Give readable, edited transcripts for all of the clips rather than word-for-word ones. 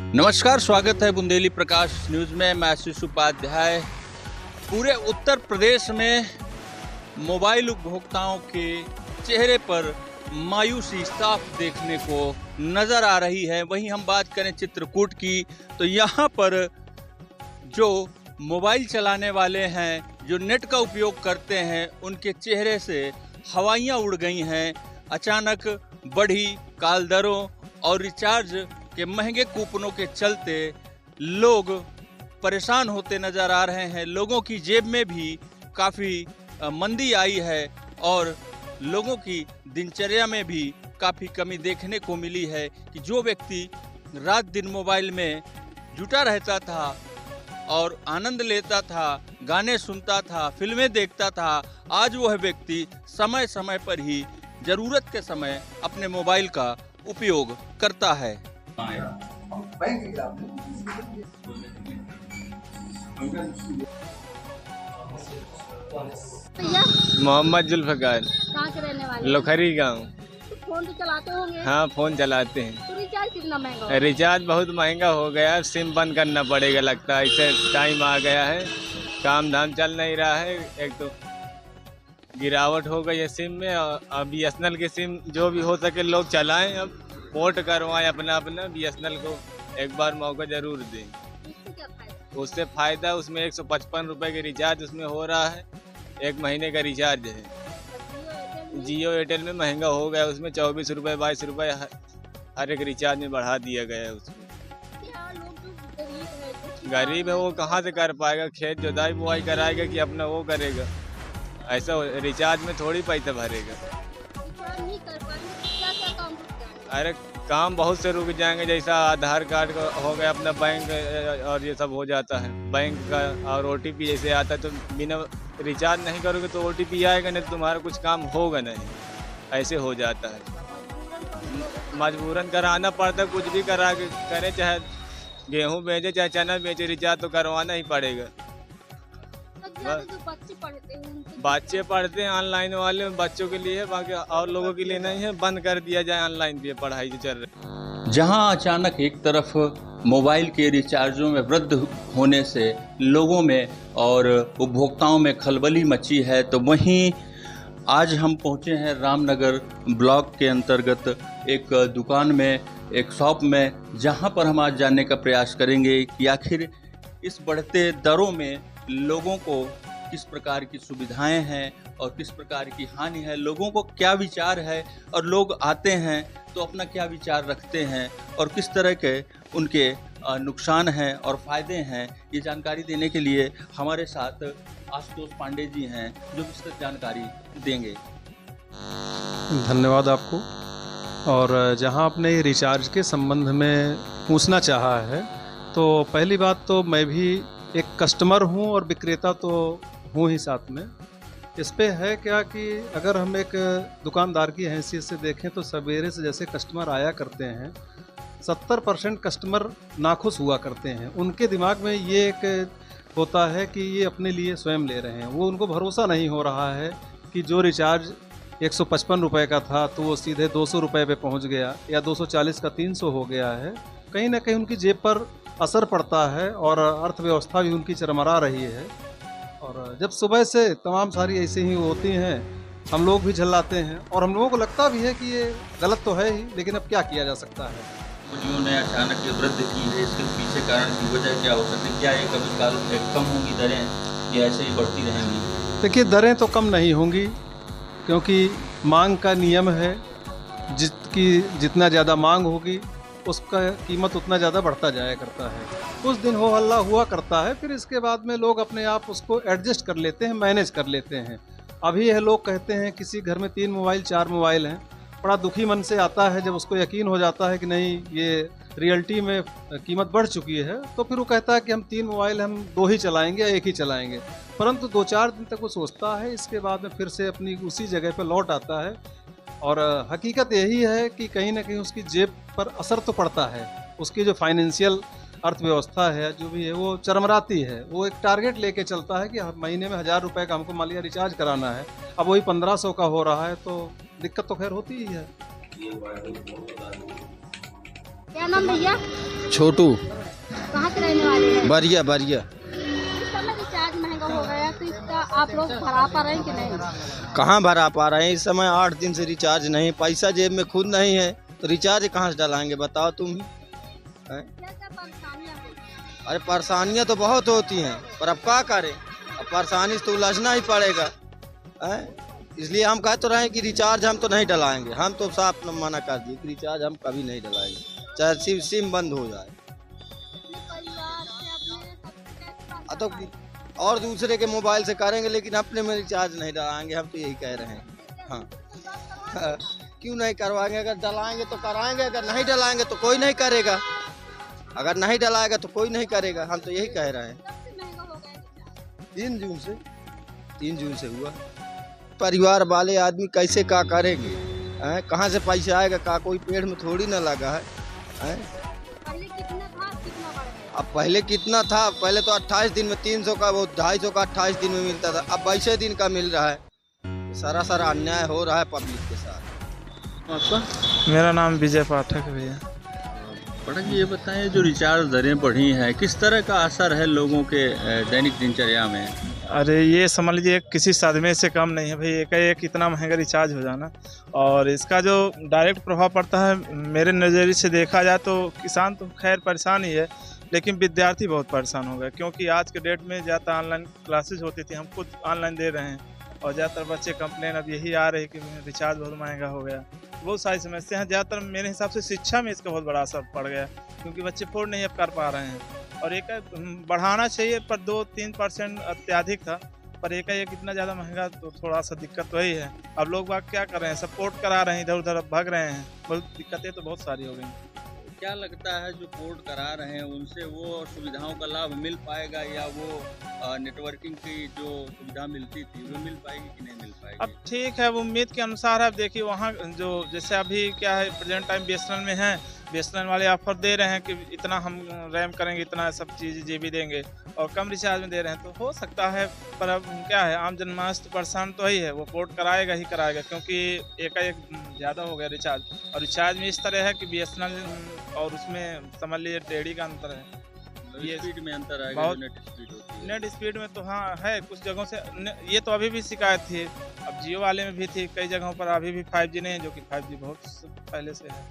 नमस्कार, स्वागत है बुंदेली प्रकाश न्यूज़ में। मैं आशीष उपाध्याय। पूरे उत्तर प्रदेश में मोबाइल उपभोक्ताओं के चेहरे पर मायूसी साफ देखने को नज़र आ रही है। वहीं हम बात करें चित्रकूट की, तो यहाँ पर जो मोबाइल चलाने वाले हैं, जो नेट का उपयोग करते हैं, उनके चेहरे से हवाइयाँ उड़ गई हैं। अचानक बढ़ी कॉल दरों और रिचार्ज के महंगे कूपनों के चलते लोग परेशान होते नज़र आ रहे हैं। लोगों की जेब में भी काफ़ी मंदी आई है और लोगों की दिनचर्या में भी काफ़ी कमी देखने को मिली है कि जो व्यक्ति रात दिन मोबाइल में जुटा रहता था और आनंद लेता था, गाने सुनता था, फिल्में देखता था, आज वह व्यक्ति समय समय पर ही ज़रूरत के समय अपने मोबाइल का उपयोग करता है। मोहम्मद जुल्फकार, कहाँ के रहने वाले? लोखरी गांव। फोन तो चलाते होंगे? हाँ, फोन चलाते हैं। तो रिचार्ज कितना महंगा हो? रिचार्ज बहुत महंगा हो गया है, सिम बंद करना पड़ेगा लगता है। ऐसे टाइम आ गया है, काम धाम चल नहीं रहा है। एक तो गिरावट हो गई है सिम में। और BSNL के सिम जो भी हो सके लोग चलाएं, अब पोर्ट करवाएं अपना अपना। BSNL को एक बार मौका जरूर दें। इससे क्या फायदा? उससे फ़ायदा, उसमें 155 रुपये के रिचार्ज उसमें हो रहा है, 1 महीने का रिचार्ज है। जियो एयरटेल में महंगा हो गया, उसमें 24 रुपये 22 रुपये हर एक रिचार्ज में बढ़ा दिया गया है उसमें। क्या लोग जो गरीब है, कुछ गरीब है वो कहाँ से कर पाएगा? खेत जोताई बुआई कराएगा कि अपना वो करेगा? ऐसा रिचार्ज में थोड़ी पैसा भरेगा। रिचार्ज नहीं कर पाएंगे तो क्या काम रुक जाएंगे? अरे काम बहुत से रुक जाएंगे, जैसा आधार कार्ड का हो गया अपना, बैंक और ये सब हो जाता है बैंक का। और OTP जैसे आता है तो बिना रिचार्ज नहीं करोगे तो OTP आएगा नहीं, तो तुम्हारा कुछ काम होगा नहीं। ऐसे हो जाता है, मजबूरन कराना पड़ता है। कुछ भी करा के करें, चाहे गेहूँ बेचे चाहे चना बेचे, रिचार्ज तो करवाना ही पड़ेगा। तो ज़्यादा जो बच्चे पढ़ते हैं उनके बच्चे पढ़ते हैं ऑनलाइन वाले, बच्चों के लिए है, बाकी और लोगों के लिए नहीं है। बंद कर दिया जाए ऑनलाइन भी पढ़ाई जो चल रही है। जहां अचानक एक तरफ मोबाइल के रिचार्जों में वृद्धि होने से लोगों में और उपभोक्ताओं में खलबली मची है, तो वहीं आज हम पहुंचे हैं रामनगर ब्लॉक के अंतर्गत एक दुकान में, एक शॉप में, जहां पर हम आज जानने का प्रयास करेंगे कि आखिर इस बढ़ते दरों में लोगों को किस प्रकार की सुविधाएं हैं और किस प्रकार की हानि है, लोगों को क्या विचार है, और लोग आते हैं तो अपना क्या विचार रखते हैं और किस तरह के उनके नुकसान हैं और फ़ायदे हैं। ये जानकारी देने के लिए हमारे साथ आशुतोष पांडे जी हैं, जो विस्तृत जानकारी देंगे। धन्यवाद आपको। और जहां आपने रिचार्ज के संबंध में पूछना चाहा है, तो पहली बात तो मैं भी एक कस्टमर हूं और विक्रेता तो हूं ही साथ में। इस पे है क्या कि अगर हम एक दुकानदार की हैसियत से देखें तो सवेरे से जैसे कस्टमर आया करते हैं, 70% कस्टमर नाखुश हुआ करते हैं। उनके दिमाग में ये एक होता है कि ये अपने लिए स्वयं ले रहे हैं। वो उनको भरोसा नहीं हो रहा है कि जो रिचार्ज 155 रुपये का था तो वो सीधे 200 रुपये पे पहुंच गया, या 240 का 300 हो गया है। कहीं ना कहीं उनकी जेब पर असर पड़ता है और अर्थव्यवस्था भी उनकी चरमरा रही है। और जब सुबह से तमाम सारी ऐसी ही होती हैं, हम लोग भी झल्लाते हैं और हम लोगों को लगता भी है कि ये गलत तो है ही, लेकिन अब क्या किया जा सकता है। उन्होंने अचानक ये वृद्धि की है, इसके पीछे कारण की वजह क्या हो सकती है? क्या ये कभी काल कम होंगी दरें या ऐसे ही बढ़ती रहेंगी? देखिए, दरें तो कम नहीं होंगी, क्योंकि मांग का नियम है। जितना ज़्यादा मांग होगी उसका कीमत उतना ज़्यादा बढ़ता जाया करता है। कुछ दिन हो हल्ला हुआ करता है, फिर इसके बाद में लोग अपने आप उसको एडजस्ट कर लेते हैं, मैनेज कर लेते हैं। अभी यह लोग कहते हैं किसी घर में 3 मोबाइल 4 मोबाइल हैं, बड़ा दुखी मन से आता है। जब उसको यकीन हो जाता है कि नहीं, ये रियलिटी में कीमत बढ़ चुकी है, तो फिर वो कहता है कि हम 3 मोबाइल हम 2 ही चलाएंगे या 1 ही चलाएंगे। परंतु 2-4 दिन तक वो सोचता है, इसके बाद में फिर से अपनी उसी जगह पर लौट आता है। और हकीकत यही है कि कहीं ना कहीं उसकी जेब पर असर तो पड़ता है। उसकी जो फाइनेंशियल अर्थव्यवस्था है, जो भी है, वो चरमराती है। वो एक टारगेट लेके चलता है कि महीने में 1000 रुपये का हमको मान लिया रिचार्ज कराना है, अब वही 1500 का हो रहा है, तो दिक्कत तो खैर होती ही है। क्या नाम भैया? छोटू। कहाँ के रहने वाले हैं? बरिया बरिया। इस समय रिचार्ज महंगा हो गया है, तो इसका आप लोग भरा पा रहे हैं कि नहीं? कहाँ भरा पा रहे हैं? इस समय 8 दिन से रिचार्ज नहीं, पैसा जेब में खुद नहीं है तो रिचार्ज कहाँ से डलाएंगे बताओ तुम ही। क्या क्या परेशानियाँ हैं? अरे परेशानियाँ तो बहुत होती हैं पर अब क्या करें, अब परेशानी से तो उलझना ही पड़ेगा हैं? इसलिए हम कह तो रहे हैं कि रिचार्ज हम तो नहीं डलाएंगे, हम तो साफ मना कर दिए कि रिचार्ज हम कभी नहीं डलाएंगे, चाहे सिम बंद हो जाए। अपने परिवार से, अपने सबसे कैसे बात तो कर पाएंगे? और दूसरे के मोबाइल से करेंगे लेकिन अपने में रिचार्ज नहीं डलाएंगे, हम तो यही कह रहे हैं। हाँ क्यों नहीं करवाएंगे? अगर डलाएंगे तो कराएंगे, अगर नहीं डलाएंगे तो कोई नहीं करेगा, अगर नहीं डलाएगा तो कोई नहीं करेगा, हम तो यही कह रहे हैं। कब से महंगा हो गया है रिचार्ज? 3 जून से हुआ। परिवार वाले आदमी कैसे क्या करेंगे हैं? कहाँ से पैसा आएगा? का कोई पेड़ में थोड़ी ना लगा है हैं? पहले कितना था, कितना बढ़ गया? अब पहले कितना था? पहले तो 28 दिन में 300 का, वो 250 का 28 दिन में मिलता था, अब 22 दिन का मिल रहा है। सारा अन्याय हो रहा है पब्लिक के साथ। आपका मेरा नाम विजय पाठक है भैया। पढ़ा जी, ये बताएं जो रिचार्ज दरें बढ़ी हैं किस तरह का असर है लोगों के दैनिक दिनचर्या में? अरे ये समझ लीजिए किसी सदमे से कम नहीं है भाई, एक इतना महंगा रिचार्ज हो जाना, और इसका जो डायरेक्ट प्रभाव पड़ता है मेरे नज़रिए से देखा जाए तो किसान तो खैर परेशान ही है, लेकिन विद्यार्थी बहुत परेशान हो गए, क्योंकि आज के डेट में ज़्यादा ऑनलाइन क्लासेज होती थी, हम खुद ऑनलाइन दे रहे हैं, और ज़्यादातर बच्चे कंप्लेन अब यही आ रही है कि रिचार्ज बहुत महंगा हो गया। बहुत सारी समस्या हैं, ज़्यादातर मेरे हिसाब से शिक्षा में इसका बहुत बड़ा असर पड़ गया, क्योंकि बच्चे अफोर्ड नहीं अब कर पा रहे हैं, और एक बढ़ाना चाहिए पर 2-3% अत्यधिक था, पर एक इतना ज़्यादा महंगा तो थोड़ा सा दिक्कत वही है। अब लोग बात क्या कर रहे हैं, सपोर्ट करा रहे हैं, इधर उधर भाग रहे हैं, बहुत दिक्कतें तो बहुत सारी हो गई। क्या लगता है जो पोर्ट करा रहे हैं उनसे वो सुविधाओं का लाभ मिल पाएगा, या वो नेटवर्किंग की जो सुविधा मिलती थी वो मिल पाएगी कि नहीं मिल पाएगी? अब ठीक है, वो उम्मीद के अनुसार आप देखिए वहाँ जो जैसे अभी क्या है प्रेजेंट टाइम BSNL में है, BSNL वाले ऑफर दे रहे हैं कि इतना हम रैम करेंगे, इतना सब चीज़ GB देंगे, और कम रिचार्ज में दे रहे हैं, तो हो सकता है। पर अब क्या है, आम जनमानस तो परेशान तो ही है, वो पोर्ट कराएगा ही कराएगा, क्योंकि एकाएक ज़्यादा हो गया रिचार्ज, और रिचार्ज में इस तरह है कि BSNL और उसमें समझ लीजिए 1.5 का अंतर है। ये स्पीड में अंतर आएगा, बहुत जो नेट स्पीड होती है। नेट स्पीड में तो हाँ है, कुछ जगहों से ये तो अभी भी शिकायत थी, अब जियो वाले में भी थी, कई जगहों पर अभी भी 5G नहीं है, जो कि 5G बहुत पहले से है,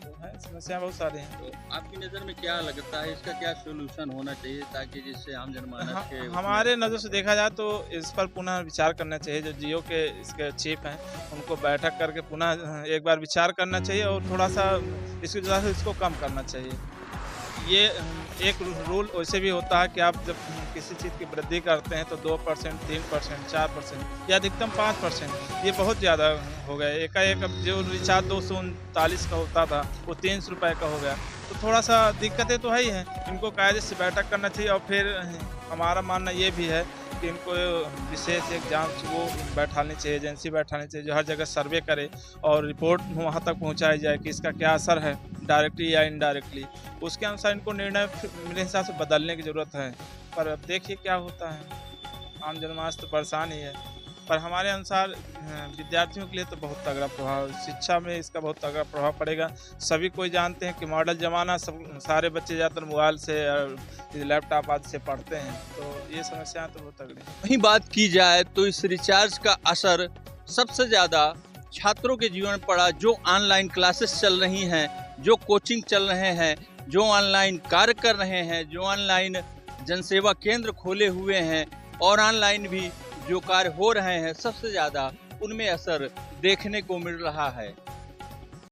तो है समस्या बहुत सारी हैं। तो आपकी नज़र में क्या लगता है, इसका क्या सोल्यूशन होना चाहिए ताकि जिससे आम जनमानस के हमारे नज़र से देखा जाए तो इस पर पुनः विचार करना चाहिए, जो जियो के इसके चीफ हैं उनको बैठक करके पुनः एक बार विचार करना चाहिए, और थोड़ा सा इसकी वजह से इसको कम करना चाहिए। ये एक रूल वैसे भी होता है कि आप जब किसी चीज़ की वृद्धि करते हैं तो 2%, 3%, 4% या अधिकतम 5%, ये बहुत ज़्यादा हो गया। एकाएक अब जो रिचार्ज 239 का होता था वो 300 रुपये का हो गया, तो थोड़ा सा दिक्कतें तो है ही हैं। इनको कायदे से बैठक करना चाहिए, और फिर हमारा मानना ये भी है कि इनको विशेष एक जांच वो बैठानी चाहिए, एजेंसी बैठानी चाहिए, जो हर जगह सर्वे करे और रिपोर्ट वहाँ तक पहुँचाई जाए कि इसका क्या असर है डायरेक्टली या इनडायरेक्टली, उसके अनुसार इनको निर्णय मेरे हिसाब से बदलने की ज़रूरत है। पर अब देखिए क्या होता है, आम जनमानस तो परेशान ही है, पर हमारे अनुसार विद्यार्थियों के लिए तो बहुत तगड़ा प्रभाव, शिक्षा में इसका बहुत तगड़ा प्रभाव पड़ेगा। सभी कोई जानते हैं कि मॉडल ज़माना, सब सारे बच्चे ज़्यादातर मोबाइल से और लैपटॉप आदि से पढ़ते हैं, तो ये समस्याएं तो बहुत तगड़ी हैं। वहीं बात की जाए तो इस रिचार्ज का असर सबसे ज़्यादा छात्रों के जीवन में पड़ा, जो ऑनलाइन क्लासेस चल रही हैं, जो कोचिंग चल रहे हैं, जो ऑनलाइन कार्य कर रहे हैं, जो ऑनलाइन जनसेवा केंद्र खोले हुए हैं, और ऑनलाइन भी जो कार्य हो रहे हैं, सबसे ज़्यादा उनमें असर देखने को मिल रहा है।